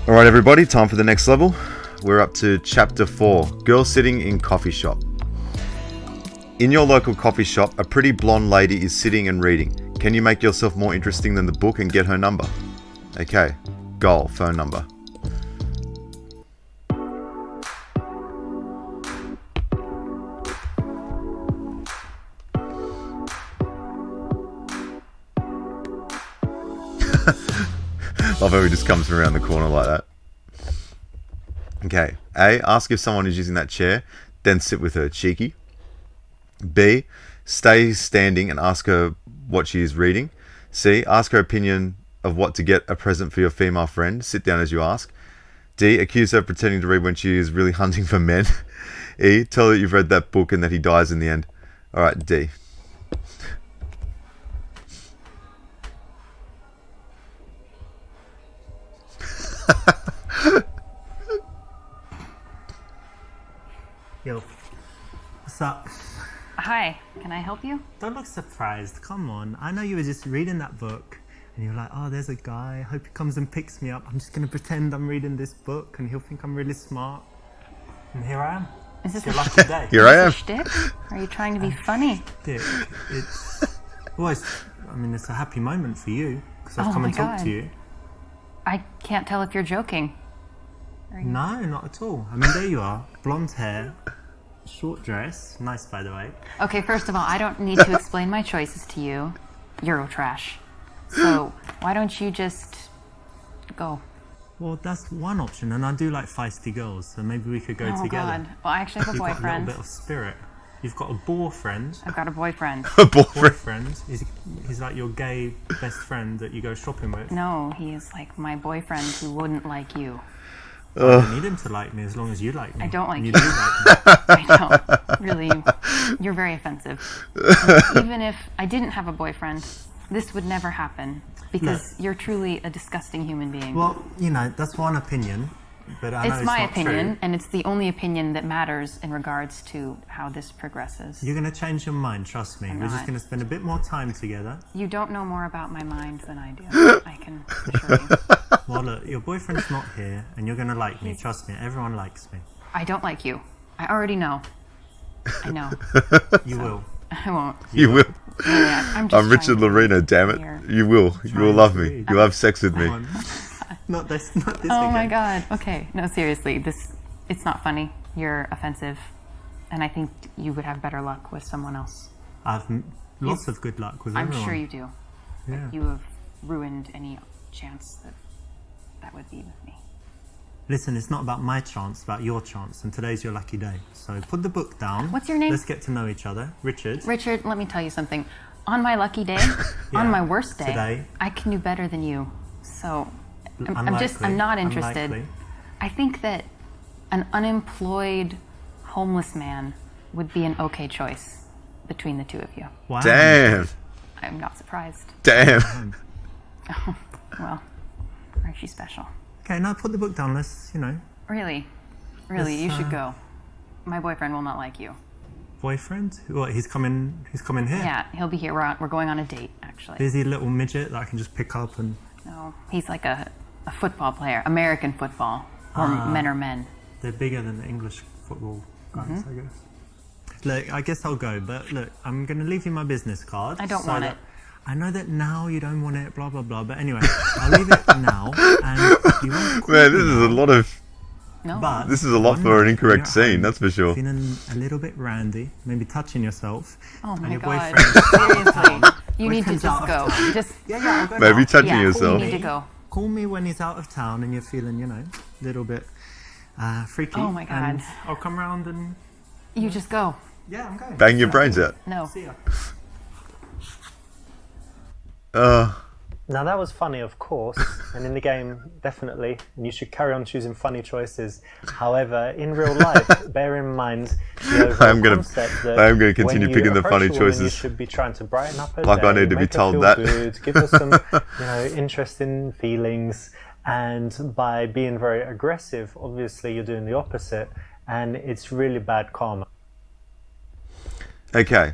Alright everybody, time for the next level. We're up to chapter 4, Girl Sitting in Coffee Shop. In your local coffee shop, a pretty blonde lady is sitting and reading. Can you make yourself more interesting than the book and get her number? Okay, goal, phone number. Love how he just comes from around the corner like that. Okay. A. Ask if someone is using that chair, then sit with her. Cheeky. B. Stay standing and ask her what she is reading. C. Ask her opinion of what to get a present for your female friend. Sit down as you ask. D. Accuse her of pretending to read when she is really hunting for men. E. Tell her you've read that book and that he dies in the end. Alright, D. Yo, what's up? Hi, can I help you? Don't look surprised, come on. I know you were just reading that book and you're like, oh, there's a guy, I hope he comes and picks me up. I'm just gonna pretend I'm reading this book and he'll think I'm really smart. And here I am. Is this Your a lucky day. Here I am. shtick? Are you trying to be funny? Dick, it's a happy moment for you because I've Oh come my and talked God. to you. I can't tell if you're joking. No, not at all. I mean, there you are, blonde hair, short dress, nice by the way. Okay, first of all, I don't need to explain my choices to you. Eurotrash. So, why don't you just go? Well, that's one option, and I do like feisty girls, so maybe we could go Oh, together. God. Well, I actually have a You've got a boyfriend. little bit of spirit. You've got a boyfriend. I've got a boyfriend. A boyfriend. Boyfriend. He's like your gay best friend that you go shopping with. No, he is like my boyfriend who wouldn't like you. I don't need him to like me as long as you like me. I don't like And you. do like me. I don't. Really, you're very offensive. And even if I didn't have a boyfriend, this would never happen because you're truly a disgusting human being. Well, that's one opinion, but I know It's my not opinion, true. and it's the only opinion that matters in regards to how this progresses. You're going to change your mind, trust me. I'm We're just not. going to spend a bit more time together. You don't know more about my mind than I do. I can assure you. Well, look, your boyfriend's not here, and you're going to like me. Trust me, everyone likes me. I don't like you. I already know. I know. You will. I won't. You will. Yeah, I'm I'm Richard trying to Lorena, damn it. here. You will. You will love me. You'll have sex with me. Come on. Not this Oh again. my God. Okay. No, seriously. It's not funny. You're offensive. And I think you would have better luck with someone else. I've lots of good luck with I'm everyone. sure you do. Yeah. But you have ruined any chance that would be with me. Listen, it's not about my chance, it's about your chance, and today's your lucky day. So put the book down. What's your name? Let's get to know each other. Richard. Richard, let me tell you something. On my lucky day, Yeah, on my worst day, today. I can do better than you. So I'm Unlikely, not interested. unlikely. I think that an unemployed homeless man would be an okay choice between the two of you. Wow. Damn. I'm not surprised. Damn. Well, aren't you special? Okay, now put the book down. Let's, Really, you should go. My boyfriend will not like you. boyfriend. What? He's coming here. Yeah, he'll be here. We're going on a date, actually. Is he a little midget that I can just pick up and? No, he's like a football player, American football, or men are men. They're bigger than the English football guys, Mm-hmm. I guess. Look, I guess I'll go, but look, I'm going to leave you my business card. I don't want it. I know that now you don't want it, blah, blah, blah, but anyway, I'll leave it now, and you won't call Man, me this is now, a lot of... No. but This is a lot one for an night incorrect when you're at scene, home, that's for sure. Feeling a little bit randy, maybe touching yourself, Oh and my your God. boyfriend... Seriously. You need to Boyfriend's just out go. of town. Just Yeah, I'll go Maybe now. touching yeah, yourself. you need to go. Call me when he's out of town and you're feeling, a little bit freaky. Oh my God. And I'll come round and... You just go. Yeah, I'm going. Bang your brains out. No. See ya. Now that was funny, of course, and in the game, definitely, and you should carry on choosing funny choices. However, in real life, bear in mind the overall I'm gonna- concept that I am gonna continue when you picking the approach funny a woman, You choices. should be trying to brighten up her Like I day, need to be make her told feel that. good, give her some, interesting feelings, and by being very aggressive, obviously, you're doing the opposite, and it's really bad karma. Okay.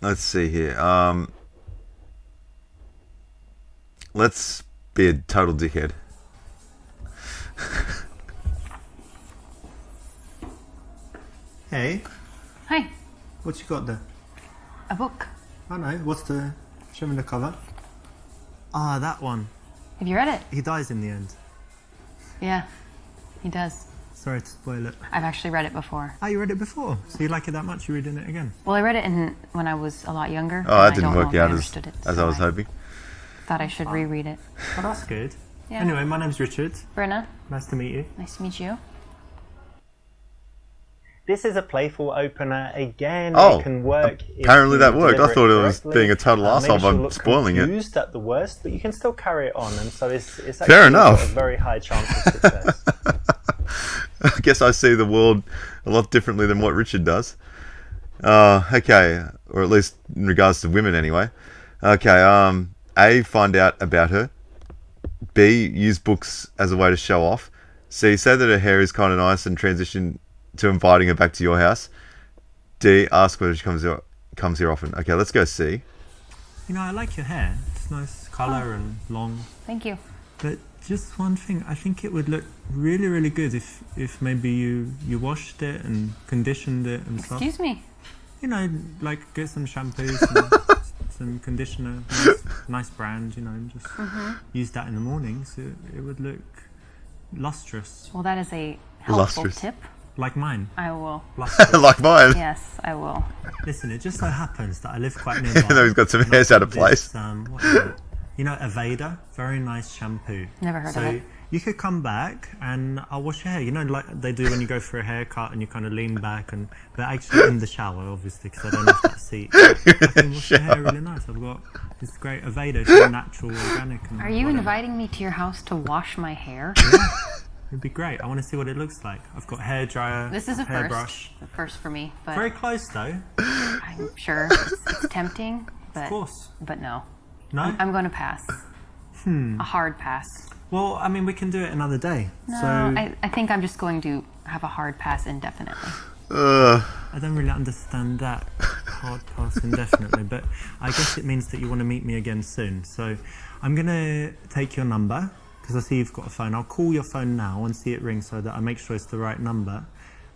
Let's see here. let's be a total dickhead. Hey, Hi, what you got there? a book. I know. What's the? Show me the cover. Ah, that one. Have you read it? He dies in the end. Yeah, he does. Sorry to spoil it. I've actually read it before. Oh, you read it before, so you like it that much? You're reading it again? Well, I read it when I was a lot younger. Oh, and that I didn't don't know work if I out understood it, as so I was hoping. Thought I should reread it. Oh, that's good. Yeah. Anyway, my name's Richard. Brenna, Nice to meet you. nice to meet you. This is a playful opener. Again, Oh, it can work. if apparently you that worked. I deliver thought it was correctly. being a total Maybe arsehole by she'll look spoiling it. confused at the worst, but you can still carry it on, and so it's actually Fair enough. got a very high chance of success. I guess I see the world a lot differently than what Richard does. Okay, or at least in regards to women anyway. Okay, A, find out about her. B, use books as a way to show off. C, say that her hair is kind of nice and transition to inviting her back to your house. D, ask whether she comes here often. Okay, let's go C. You know, I like your hair. It's nice colour and long. Thank you. But just one thing, I think it would look really, really good if maybe you washed it and conditioned it and stuff. Excuse me. You know, like get some shampoo, some conditioner, nice brand, you know, and just use that in the morning so it would look lustrous. Well, that is a helpful Lustrous. tip. Like mine. I will. Lustrous. Like mine. Yes, I will. Listen, it just so happens that I live quite nearby. Even though he's got some And hairs I've out of got place. this, what is it? You know, Aveda, very nice shampoo. Never heard so of it. you could come back and I'll wash your hair. You know, like they do when you go for a haircut and you kind of lean back, and but actually in the shower, obviously, because I don't have that seat. I can wash your hair really nice. I've got this great Aveda, it's all natural, organic. And Are you whatever. inviting me to your house to wash my hair? It'd be great. I want to see what it looks like. I've got hair dryer. This is a hairbrush. first. A first for me, but Very close though. I'm sure it's tempting. But, Of course. But no. No. I'm going to pass. A hard pass. Well, I mean, we can do it another day. No, So I think I'm just going to have a hard pass indefinitely. I don't really understand that hard pass indefinitely, but I guess it means that you want to meet me again soon. So I'm going to take your number because I see you've got a phone. I'll call your phone now and see it ring so that I make sure it's the right number,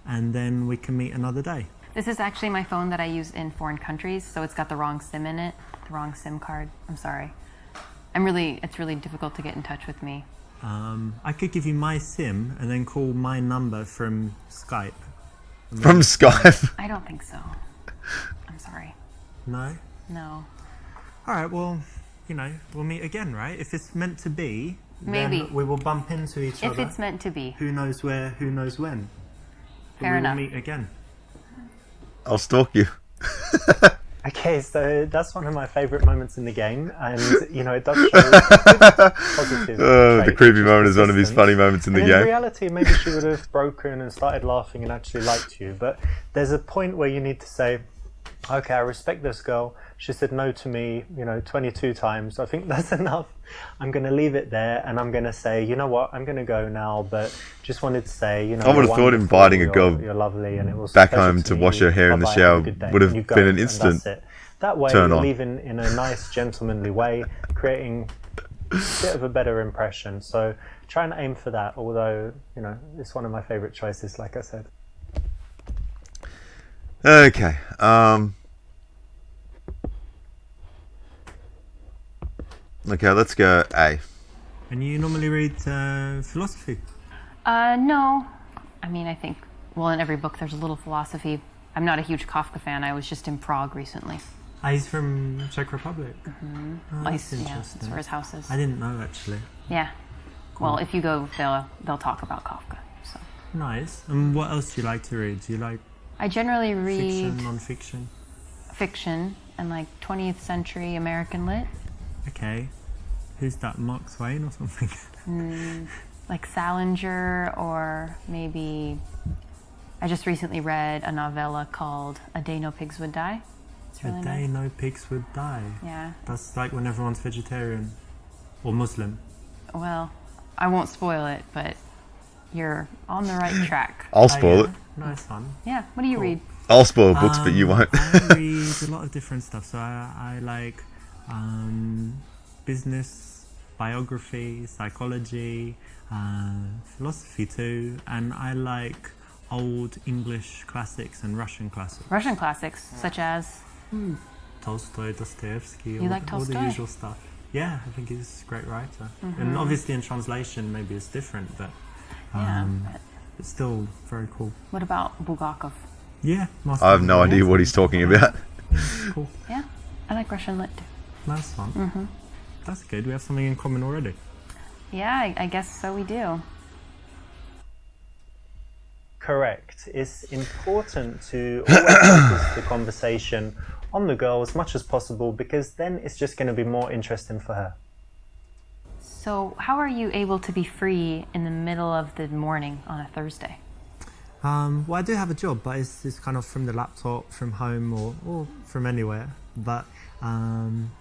and then we can meet another day. This is actually my phone that I use in foreign countries, so it's got the wrong SIM in it, the wrong SIM card. I'm sorry. It's really difficult to get in touch with me. I could give you my SIM and then call my number from Skype. From Skype. I don't think so. I'm sorry. No? No. All right, well, you know, we'll meet again, right? If it's meant to be, Maybe. then we will bump into each If other. it's meant to be. Who knows where, who knows when. But Fair we enough. will meet again. I'll stalk you. Okay, so that's one of my favourite moments in the game, and you know it does show good positive. The trait, creepy which is moment is one of his persistence. funny moments in the And in game. reality, maybe she would have broken and started laughing and actually liked you. But there's a point where you need to say, okay, I respect this girl. She said no to me, 22 times. I think that's enough. I'm going to leave it there, and I'm going to say, you know what, I'm going to go now, but just wanted to say, I would you're have thought wonderful, inviting a girl you're lovely, and it was a back pleasure home to meet wash you. her hair in the Bye-bye, shower have a good day. would have And you go, been an and instant that's it. That way, turn you're on. leaving in a nice, gentlemanly way, creating a bit of a better impression. So try and aim for that, although, it's one of my favourite choices, like I said. Okay. Okay, let's go A. And you normally read philosophy? No. I think, in every book there's a little philosophy. I'm not a huge Kafka fan. I was just in Prague recently. He's from Czech Republic. Oh, that's Yeah, interesting. that's where his house is. I didn't know actually. Yeah. Well, if you go, they'll talk about Kafka. So Nice. And what else do you like to read? Do you like I generally read fiction, non-fiction? fiction and 20th century American lit, Okay. Who's that? Mark Twain or something? like Salinger, or maybe I just recently read a novella called A Day No Pigs Would Die. It's really A day nice. no pigs would die. Yeah. That's like when everyone's vegetarian or Muslim. Well, I won't spoil it, but you're on the right track. I'll spoil it. Nice one. Yeah. What do you read? I'll spoil books, but you won't. I read a lot of different stuff. So I like business biography, psychology, philosophy too, and I like old English classics and Russian classics. Russian classics, such as? Tolstoy, Dostoevsky, You like all the Tolstoy? usual stuff. Yeah, I think he's a great writer. And obviously in translation maybe it's different, but Yeah. it's still very cool. What about Bulgakov? Yeah, I have no idea what he's talking about. Cool. Yeah, I like Russian lit too. Nice one. That's good. We have something in common already. Yeah, I guess so we do. Correct. It's important to always focus the conversation on the girl as much as possible, because then it's just going to be more interesting for her. So how are you able to be free in the middle of the morning on a Thursday? Well, I do have a job, but it's kind of from the laptop, from home, or from anywhere. But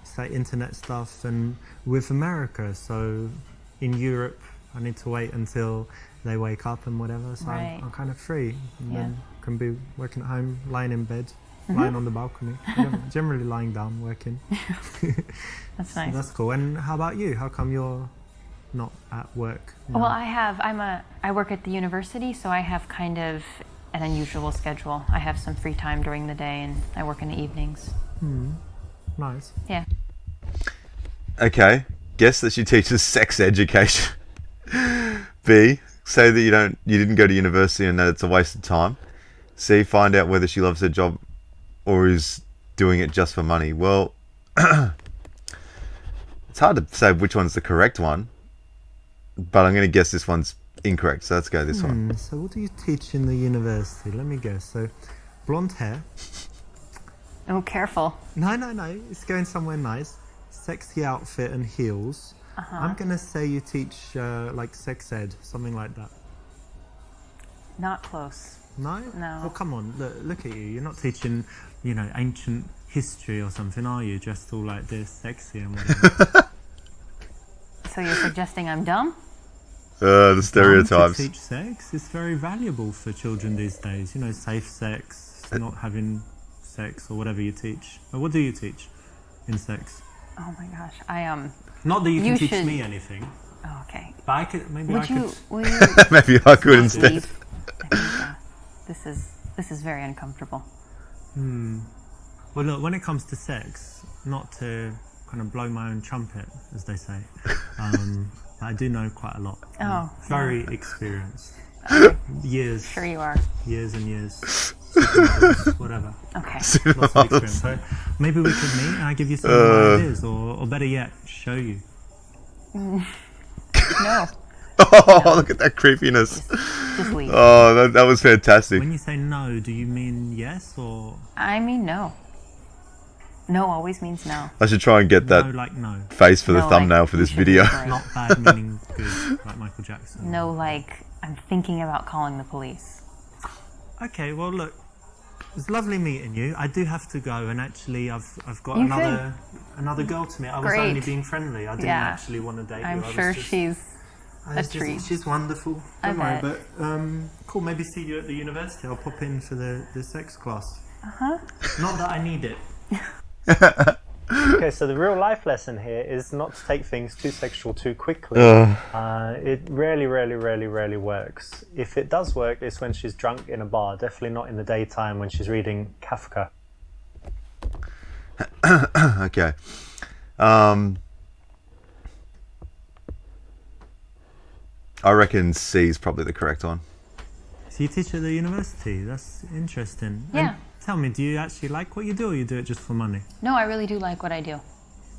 it's like internet stuff, and with America, so in Europe, I need to wait until they wake up and whatever. So Right. I'm kind of free, and Yeah. then can be working at home, lying in bed, lying on the balcony, generally lying down, working. That's So nice. that's cool. And how about you? How come you're not at work now? Well, I work at the university, so I have kind of an unusual schedule. I have some free time during the day, and I work in the evenings. Nice. Yeah. Okay. Guess that she teaches sex education. B. Say that you didn't go to university and that it's a waste of time. C. Find out whether she loves her job or is doing it just for money. Well, it's hard to say which one's the correct one, but I'm going to guess this one's incorrect. So let's go this one. So what do you teach in the university? Let me guess. So blonde hair. Oh, careful. No. It's going somewhere nice. Sexy outfit and heels. I'm going to say you teach like sex ed, something like that. Not close. No? No. Well, come on. Look at you. You're not teaching, ancient history or something, are you? Dressed all like this, sexy and whatever. So you're suggesting I'm dumb? The To stereotypes. teach sex is very valuable for children these days. Safe sex, not having sex or whatever you teach. Or what do you teach in sex? Oh my gosh. Not that you can You teach should- me anything, Oh, okay. but I could. Maybe I Will could. you Maybe I could instead. leave? I think, this is very uncomfortable. Well, look, when it comes to sex, not to kind of blow my own trumpet, as they say, I do know quite a lot. Oh, Very experienced. Okay. Years, Sure you are. years and years. Supermodels, whatever. Okay. Lots of experience. So maybe we could meet and I give you some ideas, or better yet, show you. No. Oh, look at that creepiness. Just leave. Oh, that was fantastic. When you say no, do you mean yes or I mean no. No always means no. I should try and get no that like no? face for the No, thumbnail like, for you this shouldn't video. break. Not bad meaning good, like Michael Jackson. No, like I'm thinking about calling the police. Okay, well look, it's lovely meeting you. I do have to go, and actually I've got You another girl to meet. I was Great. only being friendly. I didn't Yeah. actually want to date you. I'm I was sure just- she's I was a treat. She's wonderful. I Don't worry, bet. but cool. Maybe see you at the university. I'll pop in for the sex class. Not that I need it. Okay, so the real life lesson here is not to take things too sexual too quickly. It rarely works. If it does work, it's when she's drunk in a bar. Definitely not in the daytime when she's reading Kafka. Okay. I reckon C is probably the correct one. So you teach at the university. That's interesting. Yeah. And tell me, do you actually like what you do, or you do it just for money? No, I really do like what I do.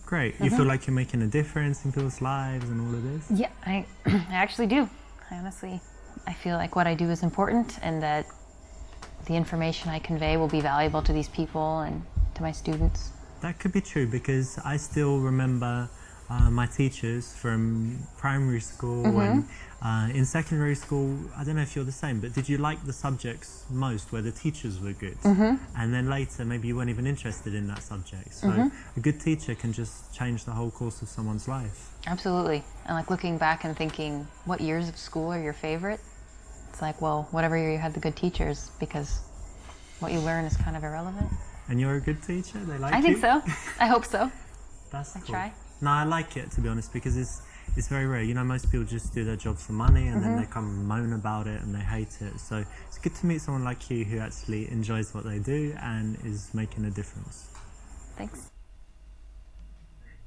Great. You feel like you're making a difference in people's lives and all of this? Yeah, I actually do. I feel like what I do is important, and that the information I convey will be valuable to these people and to my students. That could be true, because I still remember my teachers from primary school and in secondary school. I don't know if you're the same, but did you like the subjects most where the teachers were good? And then later maybe you weren't even interested in that subject. So a good teacher can just change the whole course of someone's life. Absolutely. And like looking back and thinking, what years of school are your favorite? It's like, well, whatever year you had the good teachers, because what you learn is kind of irrelevant. And you're a good teacher? They like you? I think so. I hope so. That's I cool. try. No, I like it, to be honest, because it's very rare. You know, most people just do their job for money and then they come and moan about it and they hate it. So it's good to meet someone like you who actually enjoys what they do and is making a difference. Thanks.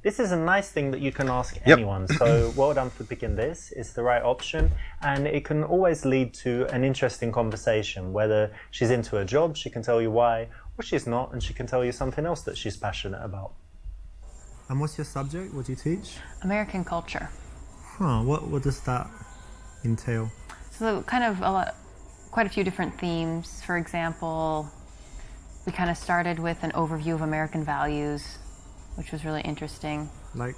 This is a nice thing that you can ask anyone, so well done for picking this. It's the right option, and it can always lead to an interesting conversation. Whether she's into her job, she can tell you why, or she's not, and she can tell you something else that she's passionate about. And what's your subject? What do you teach? American culture. Huh, what does that entail? So kind of quite a few different themes. For example, we kind of started with an overview of American values, which was really interesting. Like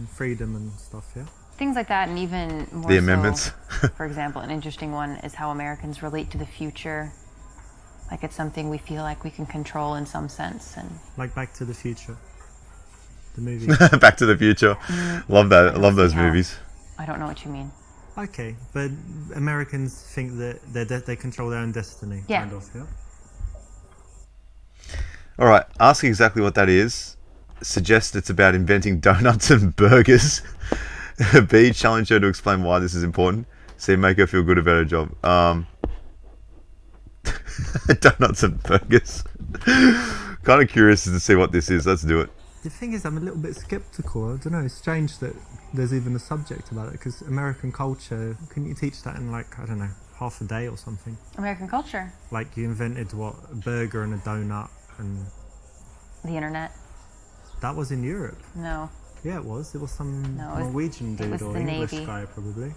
freedom and stuff, yeah? Things like that, and even more The amendments. For example, an interesting one is how Americans relate to the future. Like it's something we feel like we can control in some sense. And Like Back to the Future, the movie. Back to the Future. Love that. Love those movies. I don't know what you mean. Okay, but Americans think that they control their own destiny. Yeah. Kind of, yeah? All right. Ask exactly what that is. Suggest it's about inventing donuts and burgers. B, challenge her to explain why this is important. C, make her feel good about her job. Donuts and burgers. Kind of curious to see what this is. Let's do it. The thing is, I'm a little bit skeptical. I don't know, it's strange that there's even a subject about it, because American culture, couldn't you teach that in like, I don't know, half a day or something? American culture. Like you invented what, a burger and a donut, and The internet. that was in Europe. No. Yeah, it was some No, it was- Norwegian it dude was or the English Navy. guy probably.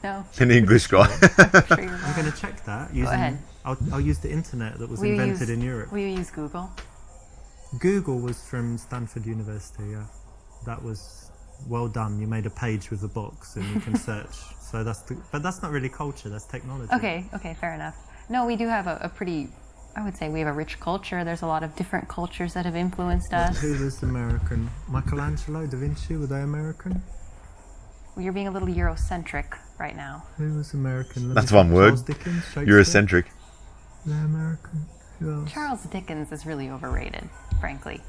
No. An English guy. I'm sure you're I'm wrong. going to check that. Using, ahead. I'll use the internet that was Will you invented use- in Europe. Will you use Google? Google was from Stanford University, yeah. That was well done. You made a page with a box and you can search. So but that's not really culture, that's technology. Okay, fair enough. No, we do have a pretty, I would say we have a rich culture. There's a lot of different cultures that have influenced us. Who was American? Michelangelo, Da Vinci, were they American? Well, you're being a little Eurocentric right now. Who was American? Let me That's think. one word. Charles Dickens, Shakespeare? Eurocentric. They're American. Who else? Charles Dickens is really overrated, frankly.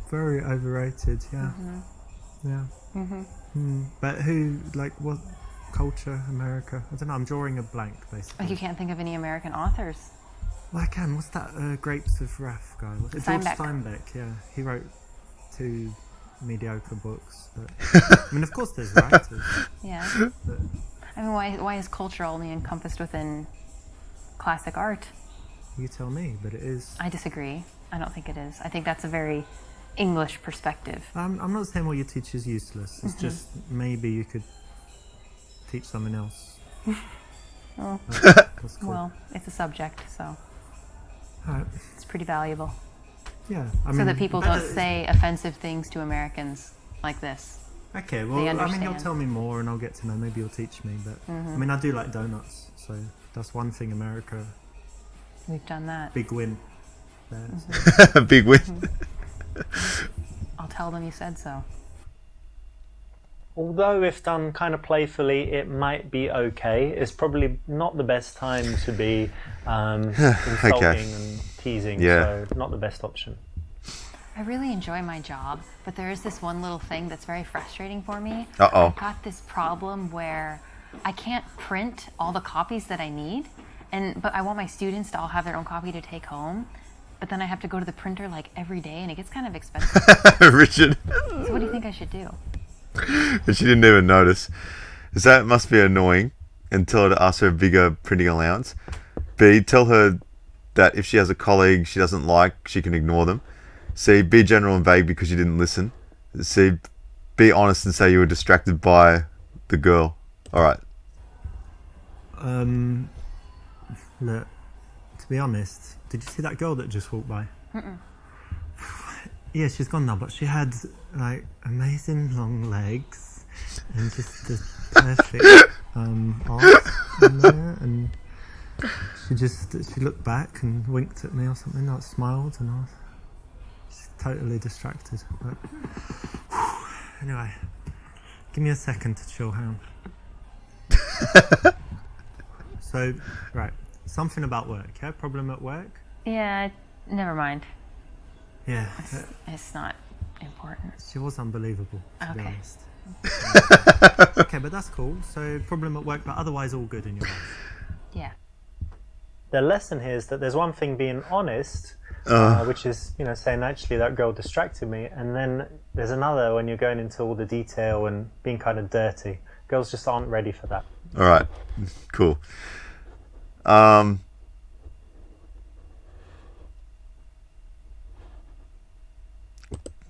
Very overrated, yeah. Yeah. But who, like, what culture, America? I don't know, I'm drawing a blank, basically. Like you can't think of any American authors. Well, I can. What's that Grapes of Wrath guy? What's it? George Steinbeck. Steinbeck, yeah. He wrote 2 mediocre books. But, I mean, of course there's writers. Yeah. But I mean, why is culture only encompassed within classic art? you tell me, but it is. I disagree. I don't think it is. I think that's a very English perspective. I'm not saying what you teach is useless. It's just maybe you could teach something else. Oh. That's cool. Well, it's a subject, so Alright. it's pretty valuable. Yeah. I So mean, that people better- don't say offensive things to Americans like this. Okay, well, they I mean, you'll understand. tell me more and I'll get to know. Maybe you'll teach me. But I mean, I do like donuts, so that's one thing. America, We've done that. big win. There. Big win. I'll tell them you said so. Although if done kind of playfully, it might be okay. It's probably not the best time to be insulting and teasing, Yeah. so not the best option. I really enjoy my job, but there is this one little thing that's very frustrating for me. Uh-oh. I've got this problem where I can't print all the copies that I need, but I want my students to all have their own copy to take home. But then I have to go to the printer like every day, and it gets kind of expensive. Richard. So what do you think I should do? And she didn't even notice. So that must be annoying. And tell her to ask for a bigger printing allowance. B, tell her that if she has a colleague she doesn't like, she can ignore them. C, be general and vague because you didn't listen. C, be honest and say you were distracted by the girl. Alright. Look, to be honest, did you see that girl that just walked by? Yeah, she's gone now, but she had like amazing long legs and just the perfect arse in there, and she looked back and winked at me or something, like smiled, and I was just totally distracted. But anyway, give me a second to chill, hang on. So, right, something about work, yeah? Problem at work? Yeah, never mind. Yeah. It's not important. She was unbelievable, to be Okay. honest. Okay, but that's cool. So problem at work, but otherwise all good in your life. Yeah. The lesson here is that there's one thing being honest, which is, saying actually that girl distracted me, and then there's another when you're going into all the detail and being kind of dirty. Girls just aren't ready for that. All right, cool.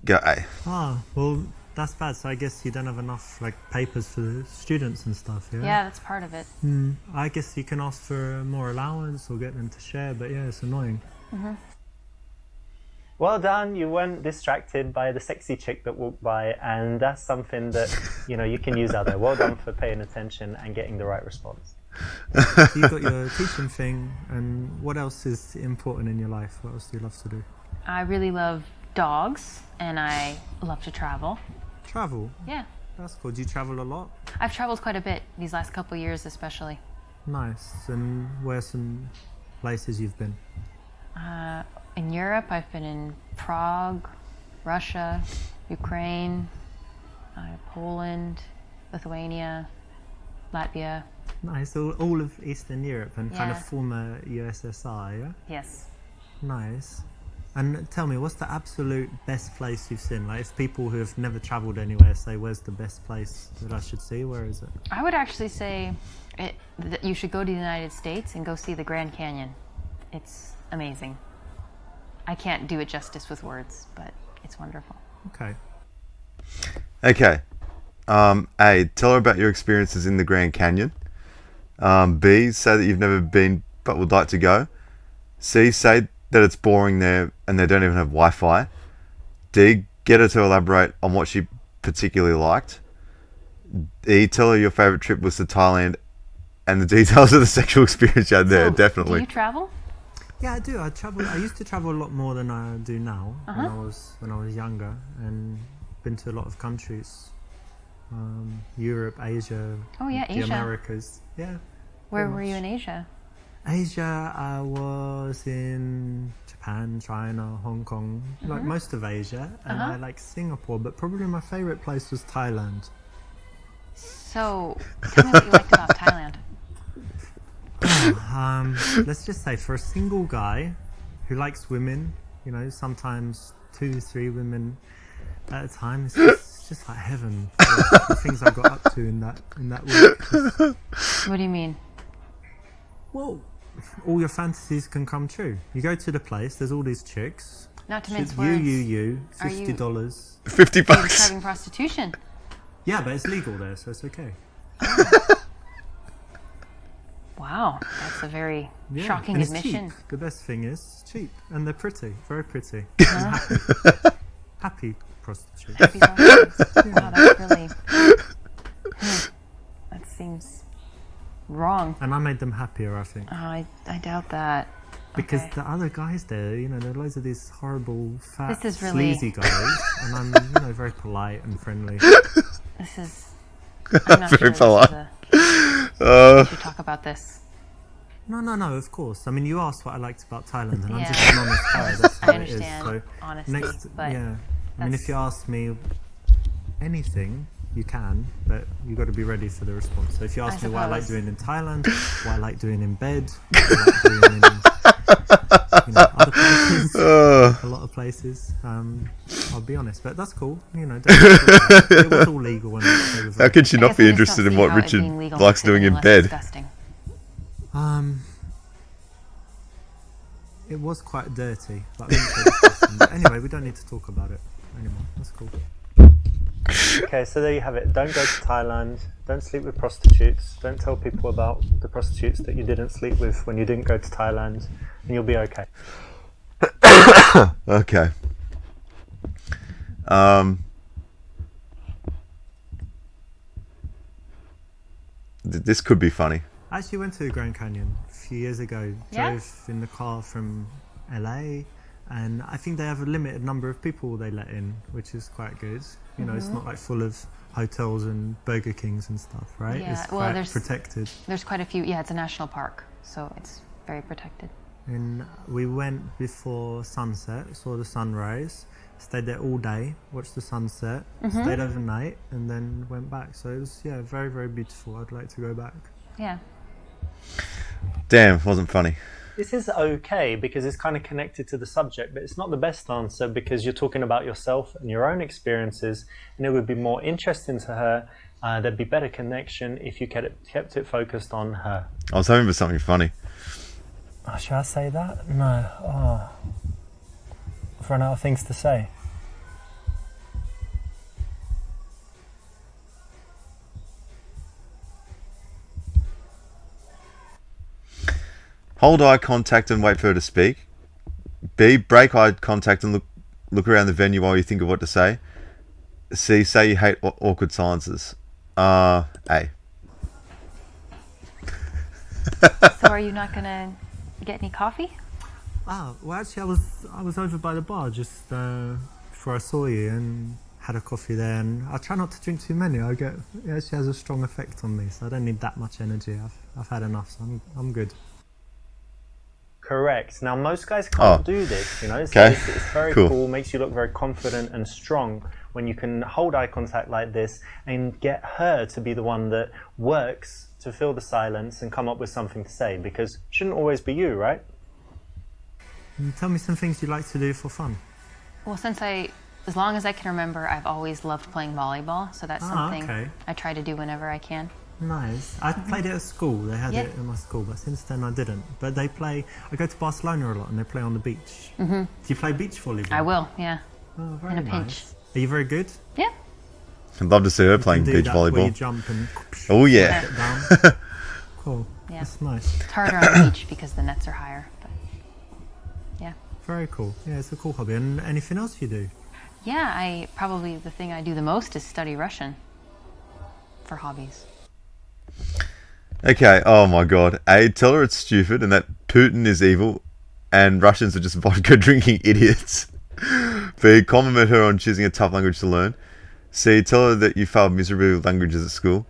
Go A. Ah, well, that's bad. So I guess you don't have enough papers for the students and stuff. Yeah. Yeah, that's part of it. I guess you can ask for more allowance or get them to share, but yeah, it's annoying. Well done, you weren't distracted by the sexy chick that walked by, and that's something that you can use out there. Well done for paying attention and getting the right response. So you've got your teaching thing, and what else is important in your life? What else do you love to do? I really love dogs, and I love to travel. Travel. Yeah. That's cool. Do you travel a lot? I've traveled quite a bit these last couple of years, especially. Nice. And where are some places you've been? In Europe, I've been in Prague, Russia, Ukraine, Poland, Lithuania, Latvia. Nice. All of Eastern Europe and kind of Yeah. former USSR, yeah? Yes. Nice. And tell me, what's the absolute best place you've seen? Like, if people who have never travelled anywhere say, where's the best place that I should see? Where is it? I would actually say that you should go to the United States and go see the Grand Canyon. It's amazing. I can't do it justice with words, but it's wonderful. Okay. Okay. A, tell her about your experiences in the Grand Canyon. B, say that you've never been but would like to go. C, say that it's boring there and they don't even have Wi-Fi. D, get her to elaborate on what she particularly liked. E, tell her your favourite trip was to Thailand and the details of the sexual experience you had there, So, definitely. Do you travel? Yeah, I do. I used to travel a lot more than I do now when I was younger, and been to a lot of countries. Europe, Asia, Oh yeah, the Asia. Americas. Yeah. Where pretty were you much. in Asia? Asia, I was in Japan, China, Hong Kong, like most of Asia, and I like Singapore, but probably my favourite place was Thailand. So, tell me what you liked about Thailand. Let's just say for a single guy who likes women, sometimes 2-3 women at a time, it's just like heaven. The things I got up to in that week. What do you mean? Well, all your fantasies can come true. You go to the place, there's all these chicks. Not to mince You, words. $50. Are you- $50. 50 You're bucks. describing prostitution. Yeah, but it's legal there, so it's okay. Wow, that's a very Yeah, shocking and it's admission. cheap. The best thing is it's cheap, and they're pretty, very pretty, Huh? happy prostitutes. Happy prostitutes. Wow, that's really. That seems wrong. And I made them happier, I think, Oh, I doubt that. because Okay. the other guys there, there are loads of these horrible, fat, This is really- sleazy guys, and I'm, very polite and friendly. This is. I'm not Very sure polite. we should talk about this. No, of course. I mean, you asked what I liked about Thailand, and I'm Yeah. just an honest guy. That's I how it is. understand So honesty, next, but yeah. I mean, if that's- you ask me anything, you can, but you got to be ready for the response. So if you ask me what I like suppose. doing in Thailand, what I like doing in bed, what I like doing in other places, a lot of places, I'll be honest. But that's cool. Don't it was all legal when they were How could she I not guess be I just interested don't in see what how it Richard being legal likes makes it doing any in less bed? Disgusting. It was quite dirty. But I wouldn't say disgusting. But anyway, we don't need to talk about it anymore. That's cool. Okay, so there you have it. Don't go to Thailand. Don't sleep with prostitutes. Don't tell people about the prostitutes that you didn't sleep with when you didn't go to Thailand, and you'll be okay. Okay. This could be funny. I actually went to the Grand Canyon a few years ago. Yeah? Drove in the car from LA, and I think they have a limited number of people they let in, which is quite good. It's not like full of hotels and Burger Kings and stuff, right? Yeah, It's well, quite there's- protected. There's quite a few. Yeah, it's a national park, so it's very protected. And we went before sunset, saw the sunrise, stayed there all day, watched the sunset, stayed overnight, and then went back. So it was, yeah, very, very beautiful. I'd like to go back. Yeah. Damn, wasn't funny. This is okay because it's kind of connected to the subject, but it's not the best answer because you're talking about yourself and your own experiences, and it would be more interesting to her. There'd be better connection if you kept it focused on her. I was hoping for something funny. Oh, should I say that? No. Oh. I've run out of things to say. Hold eye contact and wait for her to speak. B, break eye contact and look around the venue while you think of what to say. C, say you hate awkward silences. A. So are you not gonna get any coffee? Ah, well, actually, I was over by the bar just before I saw you and had a coffee there. And I try not to drink too many. It actually has a strong effect on me, so I don't need that much energy. I've had enough, so I'm good. Correct. Now, most guys can't do this, you know, so Okay. it's very cool, makes you look very confident and strong when you can hold eye contact like this and get her to be the one that works to fill the silence and come up with something to say, because it shouldn't always be you, right? Tell me some things you like to do for fun. Well, as long as I can remember, I've always loved playing volleyball, so that's something okay. I try to do whenever I can. Nice. I played it at school. They had it in my school, but since then I didn't. But I go to Barcelona a lot and they play on the beach. Do you play beach volleyball? I will, yeah. Oh, very In a nice. pinch. Are you very good? Yeah. I'd love to see her playing You beach do that where you volleyball. jump and Oh yeah. get down. Cool. Yeah. That's nice. It's harder on the beach because the nets are higher. But yeah. Very cool. Yeah, it's a cool hobby. And anything else you do? Yeah, probably the thing I do the most is study Russian for hobbies. Okay, oh my god. A, tell her it's stupid and that Putin is evil and Russians are just vodka drinking idiots. B, compliment her on choosing a tough language to learn. C, tell her that you failed miserably with languages at school.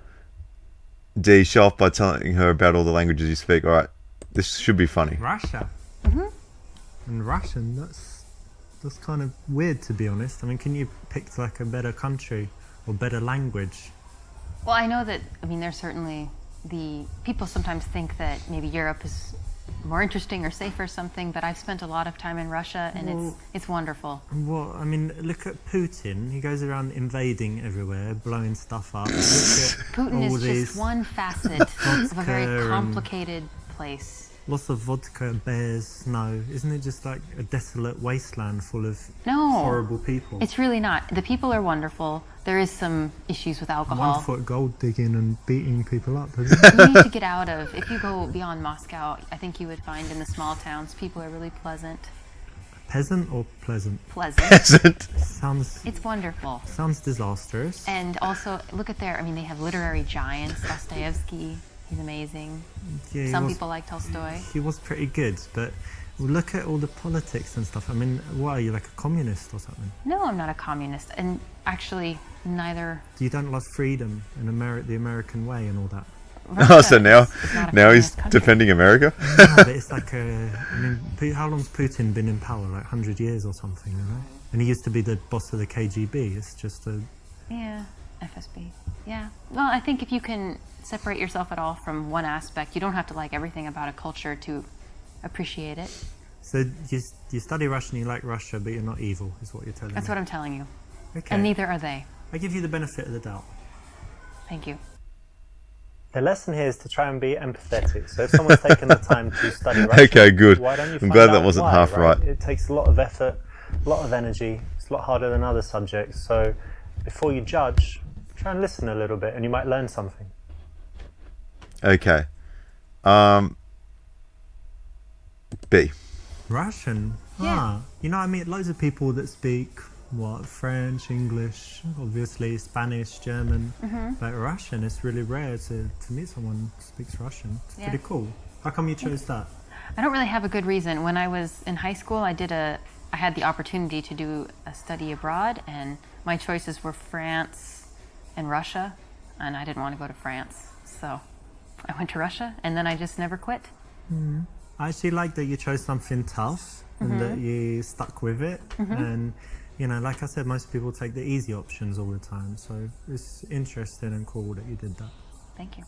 D, show off by telling her about all the languages you speak. Alright, this should be funny. Russia. And Russian, that's kind of weird, to be honest. I mean, can you pick like a better country or better language? Well, I know that, there's certainly the people sometimes think that maybe Europe is more interesting or safe or something, but I've spent a lot of time in Russia and it's wonderful. Well, I mean, look at Putin. He goes around invading everywhere, blowing stuff up. Look at Putin all is these just one facet of a very vodka complicated place. lots of vodka, bears, snow. Isn't it just like a desolate wasteland full of No. horrible people? It's really not. The people are wonderful. There is some issues with alcohol. Wonderful at gold digging and beating people up, isn't it? You need to get out of, if you go beyond Moscow, I think you would find in the small towns, people are really pleasant. Peasant or pleasant? Pleasant. Sounds It's wonderful. disastrous. And also, look at they have literary giants. Dostoevsky, he's amazing. Yeah, he Some was- people like Tolstoy. He was pretty good, but look at all the politics and stuff. I mean, what are you, like a communist or something? No, I'm not a communist. And actually, neither. You don't love freedom and the American way and all that. Oh, so now is not a he's communist country. defending America? No, but it's like how long's Putin been in power? Like 100 years or something, you know? And he used to be the boss of the KGB. It's just a... Yeah, FSB. Yeah. Well, I think if you can separate yourself at all from one aspect, you don't have to like everything about a culture to appreciate it. So you study Russian, you like Russia, but you're not evil, is what you're telling That's me. what I'm telling you. Okay. And neither are they. I give you the benefit of the doubt. Thank you. The lesson here is to try and be empathetic. So if someone's taken the time to study Russian, Okay, good. why don't you I'm find glad that out wasn't why, half right. It takes a lot of effort, a lot of energy. It's a lot harder than other subjects. So before you judge, try and listen a little bit and you might learn something. Okay. B. Russian? Yeah. Ah, you know, I meet loads of people that speak, French, English, obviously Spanish, German, but Russian, it's really rare to meet someone who speaks Russian. It's Yeah. pretty cool. How come you chose that? I don't really have a good reason. When I was in high school, I had the opportunity to do a study abroad, and my choices were France and Russia, and I didn't want to go to France, so I went to Russia, and then I just never quit. I actually like that you chose something tough and that you stuck with it. And, like I said, most people take the easy options all the time. So it's interesting and cool that you did that. Thank you.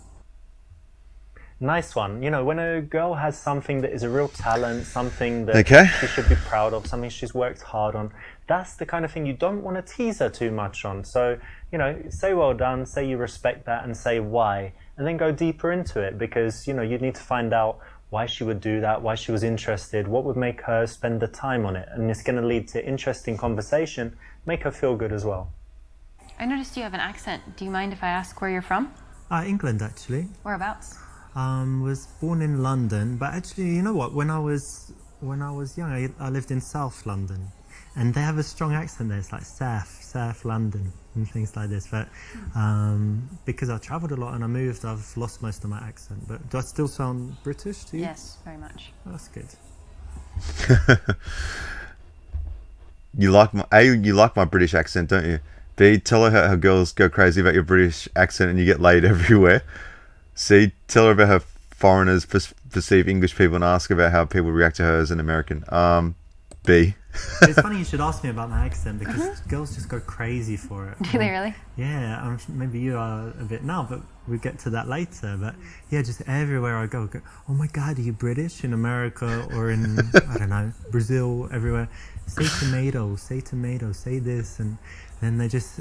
Nice one. When a girl has something that is a real talent, something that Okay. she should be proud of, something she's worked hard on, that's the kind of thing you don't want to tease her too much on. So, say well done, say you respect that, and say why, and then go deeper into it, because, you need to find out why she would do that, why she was interested, what would make her spend the time on it. And it's going to lead to interesting conversation, make her feel good as well. I noticed you have an accent. Do you mind if I ask where you're from? England, actually. Whereabouts? Was born in London, but actually, you know what? When I was young, I lived in South London, and they have a strong accent there. It's like South London and things like this. But because I travelled a lot and I moved, I've lost most of my accent. But do I still sound British to you? Yes, very much. Oh, that's good. You like my British accent, don't you? B, tell her how girls go crazy about your British accent and you get laid everywhere. C, tell her about how foreigners perceive English people and ask about how people react to her as an American. B. It's funny you should ask me about my accent because girls just go crazy for it. Do they really? Yeah, maybe you are a bit now, but we'll get to that later. But yeah, just everywhere I go, oh my God, are you British? In America or in, I don't know, Brazil, everywhere. Say tomato, say this. And then they just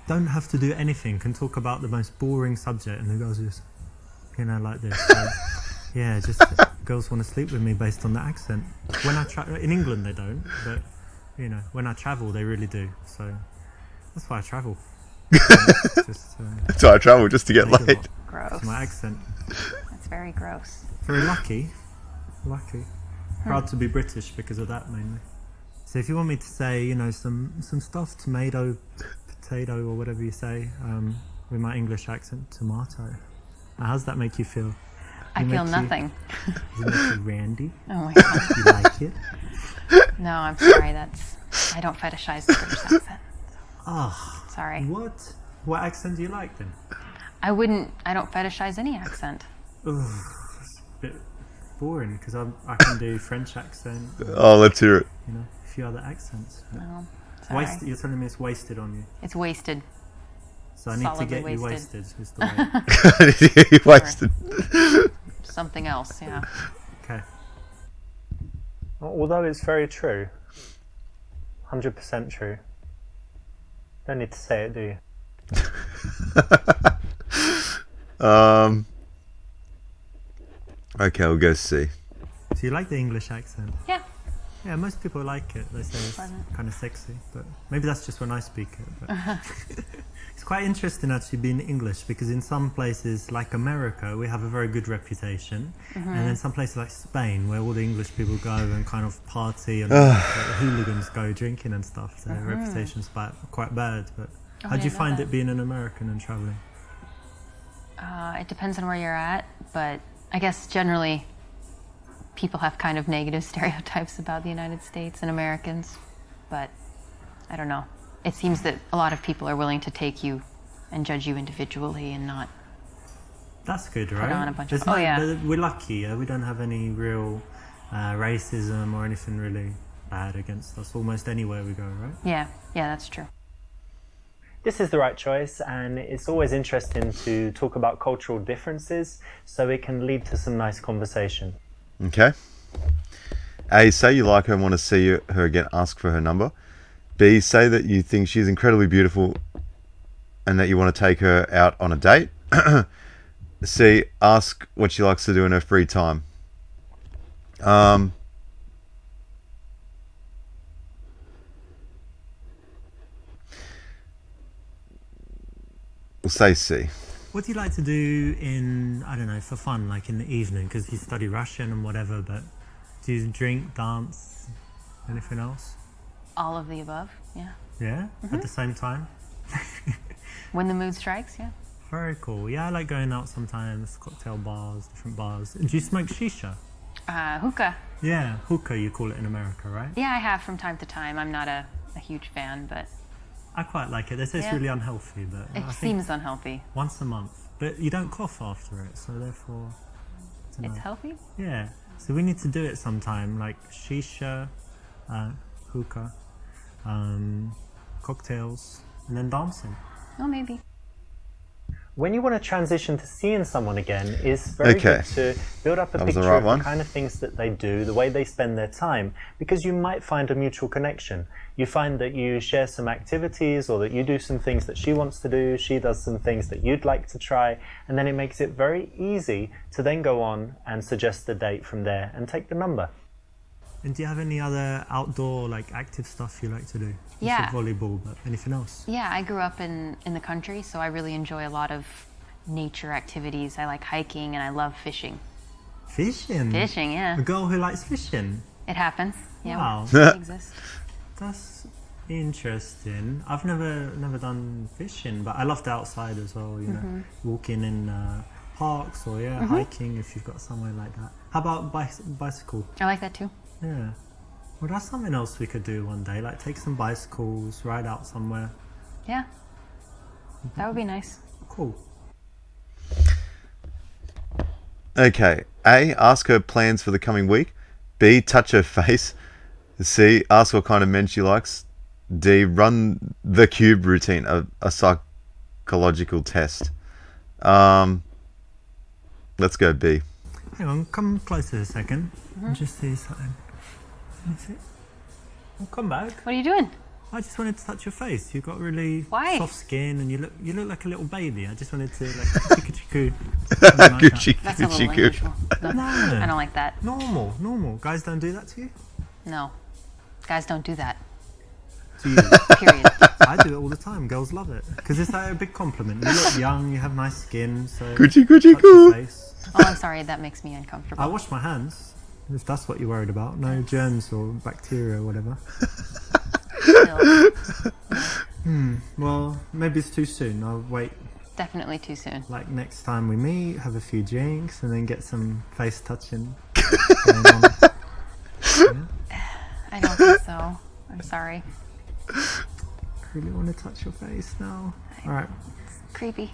don't have to do anything, can talk about the most boring subject. And the girls are just, like this. So, yeah, just girls want to sleep with me based on the accent. When I in England they don't, but when I travel they really do. So that's why I travel. So I travel just to get laid. Gross. It's my accent. That's very gross. Very lucky. Proud to be British because of that mainly. So if you want me to say, some stuff, tomato, potato, or whatever you say, with my English accent, tomato. How does that make you feel? I feel nothing. Does it make you randy? Oh my God. You like it? No, I'm sorry. I don't fetishize the British accent. Oh, Sorry. what? What accent do you like then? I don't fetishize any accent. Ugh, it's a bit boring because I can do French accent. Oh, let's hear it. A few other accents. No, sorry. You're telling me it's wasted on you. It's wasted. So I need to Solidly get you wasted. wasted. Is the way. You wasted. Something else, yeah. Okay. Although it's very true, 100% true. Don't need to say it, do you? Okay, we'll go C. So you like the English accent? Yeah. Yeah, most people like it. They say it's Pleasant. kind of sexy, but maybe that's just when I speak it. But it's quite interesting actually being English because in some places like America we have a very good reputation, and then some places like Spain where all the English people go and kind of party and the hooligans go drinking and stuff. So their reputation's quite bad. But how do you find it being an American and traveling? It depends on where you're at, but I guess generally people have kind of negative stereotypes about the United States and Americans, but I don't know. It seems that a lot of people are willing to take you and judge you individually and not. That's good, right? on a bunch of- We're lucky. We don't have any real racism or anything really bad against us almost anywhere we go, right? Yeah, that's true. This is the right choice, and it's always interesting to talk about cultural differences so it can lead to some nice conversation. Okay. A, say you like her and want to see her again, ask for her number. B, say that you think she's incredibly beautiful and that you want to take her out on a date. C, ask what she likes to do in her free time. We'll say C. What do you like to do in, I don't know, for fun, like in the evening? Because you study Russian and whatever, but do you drink, dance, anything else? All of the above, yeah. Yeah? At the same time? When the mood strikes, yeah. Very cool. Yeah, I like going out sometimes, cocktail bars, different bars. And do you smoke shisha? Hookah. Yeah, hookah you call it in America, right? Yeah, I have from time to time. I'm not a huge fan, but I quite like it. They say it's Yeah. really unhealthy, but it I think seems unhealthy. once a month. But you don't cough after it, so therefore... I don't It's know. healthy? Yeah. So we need to do it sometime, like shisha, hookah, cocktails, and then dancing. Oh, maybe. When you want to transition to seeing someone again, it's very Okay. good to build up a That was the picture right of one. the kind of things that they do, the way they spend their time, because you might find a mutual connection. You find that you share some activities, or that you do some things that she wants to do, she does some things that you'd like to try, and then it makes it very easy to then go on and suggest the date from there and take the number. And do you have any other outdoor, like, active stuff you like to do? You Yeah. said volleyball, but anything else? Yeah, I grew up in the country, so I really enjoy a lot of nature activities. I like hiking and I love fishing. Fishing? Fishing, yeah. A girl who likes fishing? It happens. Yeah, Wow. it exists. That's interesting. I've never done fishing, but I love the outside as well, you know, walking in parks or hiking if you've got somewhere like that. How about bicycle? I like that too. Yeah. Well, that's something else we could do one day, like take some bicycles, ride out somewhere. Yeah, that would be nice. Cool. Okay. A, ask her plans for the coming week. B, touch her face. C, ask what kind of men she likes. D, run the cube routine, a psychological test. Let's go B. Hang on, come closer a second. I'll just see something. Let me see. Oh, come back. What are you doing? I just wanted to touch your face. You've got really Why? soft skin, and you look like a little baby. I just wanted to like chiku. Like Gucci, That's a little Gucci, Gucci. unusual. No, No. I don't like that. Normal. Guys don't do that to you. No, guys don't do that. To you. Period. I do it all the time. Girls love it because it's like a big compliment. You look young. You have nice skin. So Gucci, touch your Gucci. face. Oh, I'm sorry. That makes me uncomfortable. I wash my hands. If that's what you're worried about, no germs or bacteria or whatever. Still, Well, maybe it's too soon. I'll wait. definitely too soon. Like next time we meet, have a few drinks, and then get some face touching going on. I don't think so. I'm sorry. Really want to touch your face now. All right. Creepy.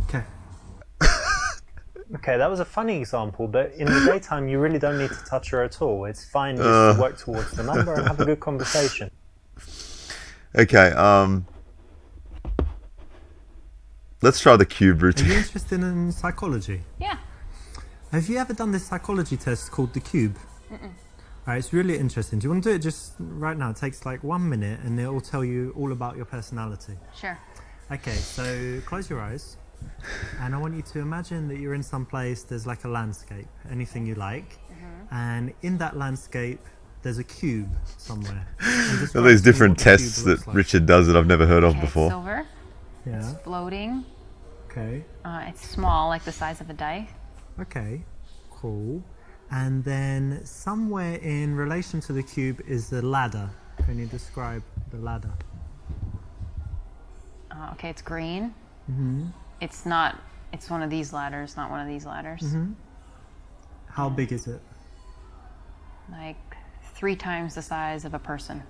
Okay. Okay, that was a funny example, but in the daytime you really don't need to touch her at all. It's fine just to work towards the number and have a good conversation. Okay. Let's try the cube Are routine. you interested in psychology? Yeah. Have you ever done this psychology test called the cube? Alright, it's really interesting. Do you want to do it just right now? It takes like 1 minute and it will tell you all about your personality. Sure. Okay, so close your eyes and I want you to imagine that you're in some place, there's like a landscape, anything you like, and in that landscape there's a cube somewhere. And describe All these to me different what the cube tests looks that like. Richard does that I've never heard of Okay, before. silver. Yeah, Floating. okay, It's small, like the size of a die. okay, cool. And then somewhere in relation to the cube is the ladder. Can you describe the ladder? Okay, it's green. Mm-hmm. It's not. It's one of these ladders, not one of these ladders. How big is it? Like 3 times the size of a person.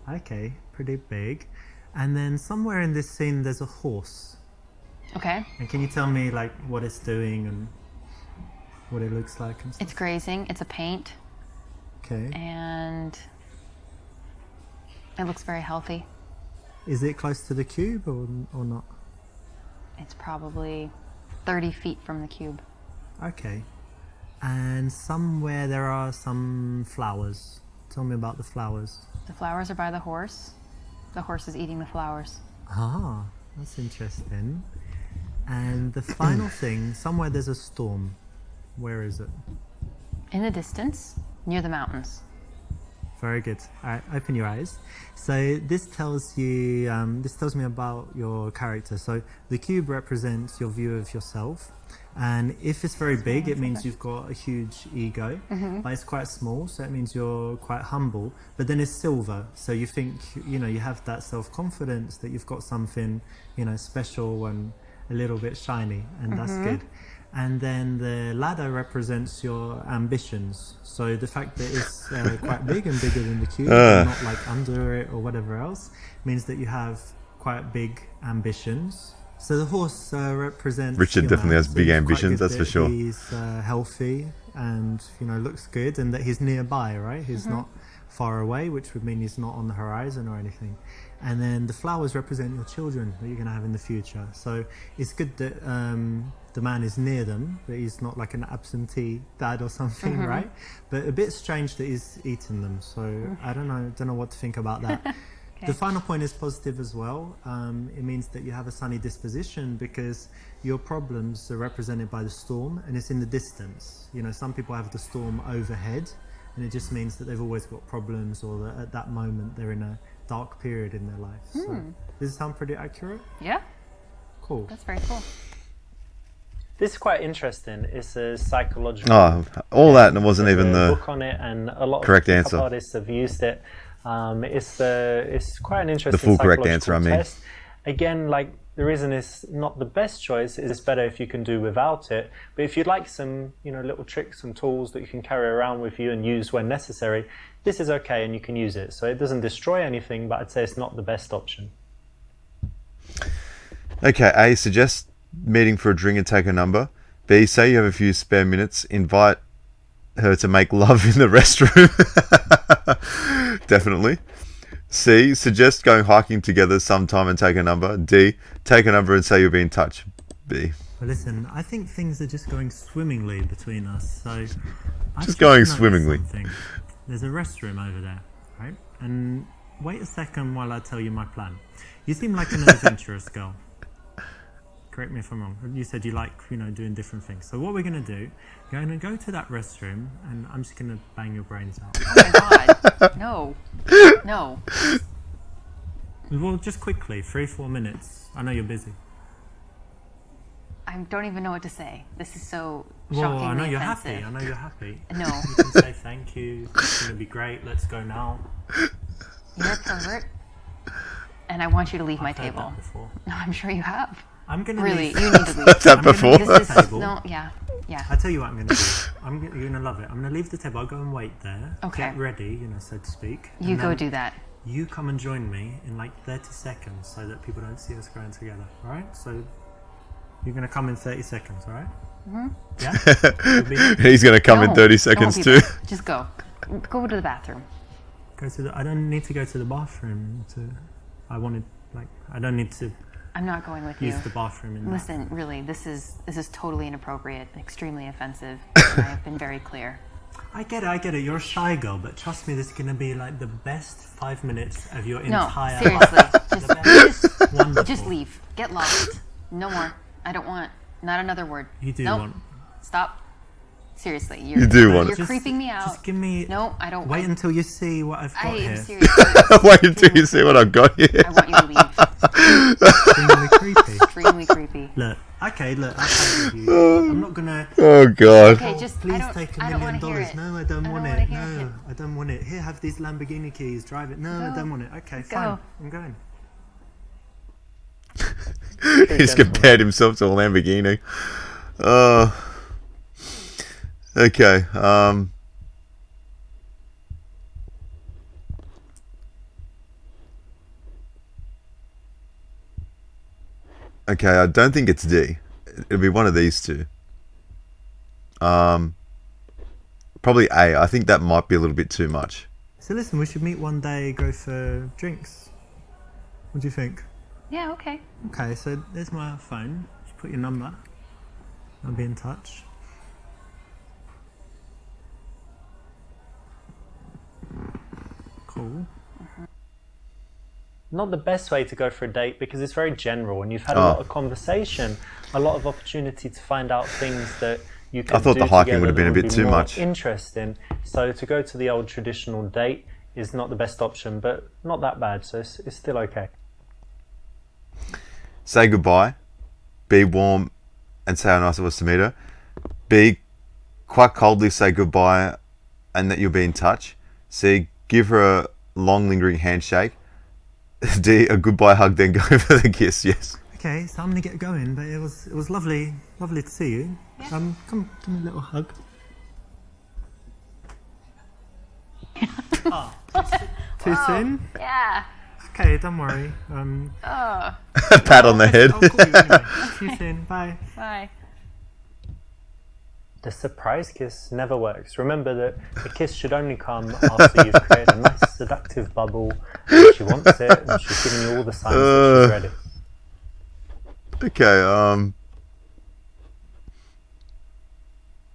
Okay, pretty big. And then somewhere in this scene there's a horse. Okay. And can you tell me like what it's doing and what it looks like and stuff? It's grazing. It's a paint, Okay. and it looks very healthy. Is it close to the cube or not? It's probably 30 feet from the cube. Okay. And somewhere there are some flowers. Tell me about the flowers. The flowers are by the horse. The horse is eating the flowers. Ah, that's interesting. And the final thing, somewhere there's a storm. Where is it? In the distance, near the mountains. Very good. All right, open your eyes. So this tells you, this tells me about your character. So the cube represents your view of yourself, and if it's very big, it means you've got a huge ego. But it's quite small, so it means you're quite humble. But then it's silver, so you think, you know, you have that self-confidence that you've got something, you know, special and a little bit shiny, and that's good. And then the ladder represents your ambitions. So the fact that it's quite big and bigger than the cube, and not like under it or whatever else, means that you have quite big ambitions. So the horse represents Richard your definitely man. has So big it's quite ambitions, good that's for that sure. He's healthy and looks good, and that he's nearby, right? He's not far away, which would mean he's not on the horizon or anything. And then the flowers represent your children that you're going to have in the future. So it's good that the man is near them, that he's not like an absentee dad or something, right? But a bit strange that he's eating them. So I don't know what to think about that. Okay. The final point is positive as well. It means that you have a sunny disposition because your problems are represented by the storm, and it's in the distance. Some people have the storm overhead, and it just means that they've always got problems, or that at that moment they're in a dark period in their life. So, does it sound pretty accurate? Yeah, Cool. that's very cool. This is quite interesting. It's a psychological. Oh, all that, and it wasn't even a the book on it, and a lot correct of answer. pickup artists have used it. It's quite an interesting. The full correct psychological answer, I mean. test. Again, like the reason it's not the best choice is it's better if you can do without it. But if you'd like some, little tricks and tools that you can carry around with you and use when necessary, this is okay and you can use it. So it doesn't destroy anything, but I'd say it's not the best option. Okay, A, suggest meeting for a drink and take a number. B, say you have a few spare minutes, invite her to make love in the restroom. Definitely. C, suggest going hiking together sometime and take a number. D, take a number and say you'll be in touch. B. Well, listen, I think things are just going swimmingly between us. So Just going noticed swimmingly. something. There's a restroom over there, right? And wait a second while I tell you my plan. You seem like an adventurous girl. Correct me if I'm wrong. You said you like, doing different things. So what we're going to do, you're going to go to that restroom, and I'm just going to bang your brains out. Oh my god. No. No. Well, just quickly, 3-4 minutes. I know you're busy. I don't even know what to say. This is so Well, shockingly I know you're offensive. happy. I know you're happy. No. You can say thank you. It's going to be great. Let's go now. You're a pervert. And I want you to leave my I've heard table. that before. No, I'm sure you have. I'm going to Really, leave. you need to leave. That I'm gonna before. leave the This is table. no, yeah. I tell you what I'm going to do. You're going to love it. I'm going to leave the table. I'll go and wait there. Okay. Get ready, so to speak. You and go then do that. You come and join me in like 30 seconds so that people don't see us going together. All right? So you're going to come in 30 seconds, all right? Mm-hmm. Yeah? You'll be- He's going to come in No, 30 don't seconds be too. bad. Just go. Go to the bathroom. I don't need to go to the bathroom I don't need to I'm not going with you. use the bathroom in that. Listen, really, this is totally inappropriate, extremely offensive. And I have been very clear. I get it. You're a shy girl, but trust me, this is going to be like the best 5 minutes of your No, entire seriously, just Wonderful. leave. Get lost. No more. I don't want. Not another word. You do Nope. want. Seriously, Seriously, You do want You're it. creeping me out. Just give me. No, I don't. Wait until you see what I've got I here. am serious. Wait until you see what I've got here. I want you to leave. Extremely creepy. Extremely creepy. Look, I'll play with you. I'm not gonna. Oh god. Okay, just Please I don't, take I $1 don't million. want to hear it. No, I don't I want don't it. wanna hear No, it. I don't want it. Here, have these Lamborghini keys. Drive it. No, I Go. don't want it. Okay, Go. fine. I'm going. He's compared himself to a Lamborghini. Okay. Okay, I don't think it's D. It'll be one of these two. Probably A. I think that might be a little bit too much. So listen, we should meet one day. Go for drinks. What do you think? Yeah, okay. Okay, so there's my phone. Just put your number. I'll be in touch. Cool. Not the best way to go for a date because it's very general and you've had a Oh. lot of conversation, a lot of opportunity to find out things that you can I thought do the hiking together would have been that a bit would be too more much. interesting. So to go to the old traditional date is not the best option, but not that bad, so it's still okay. Say goodbye. Be warm and say how nice it was to meet her. B, quite coldly say goodbye and that you'll be in touch. C, give her a long lingering handshake. D, a goodbye hug, then go for the kiss. Yes. Okay, so I'm gonna get going, but it was lovely to see you. Yeah. Come, give me a little hug. Too soon? Yeah. Okay, don't worry. Pat on the head. I'll call you anyway. See you soon. Bye. Bye. The surprise kiss never works. Remember that the kiss should only come after you've created a nice seductive bubble and she wants it and she's giving you all the signs that she's ready. Okay,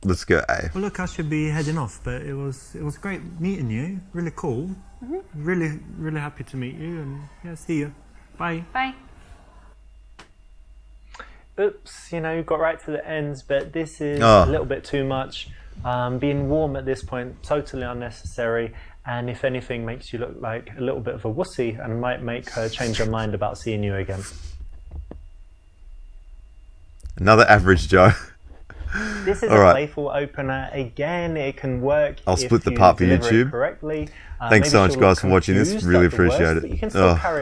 let's go A. Well, look, I should be heading off, but it was great meeting you. Really cool. Really, really happy to meet you, and yeah, see you. Bye. Bye. Oops, you got right to the ends, but this is a little bit too much. Being warm at this point, totally unnecessary, and if anything, makes you look like a little bit of a wussy and might make her change her mind about seeing you again. Another average Joe. This is All a right. playful opener. Again, it can work. I'll if split the you part for deliver it YouTube. correctly. Thanks so Maybe much, she'll guys, look for watching this. confused Really at the worst, appreciate it. but you can still Oh. carry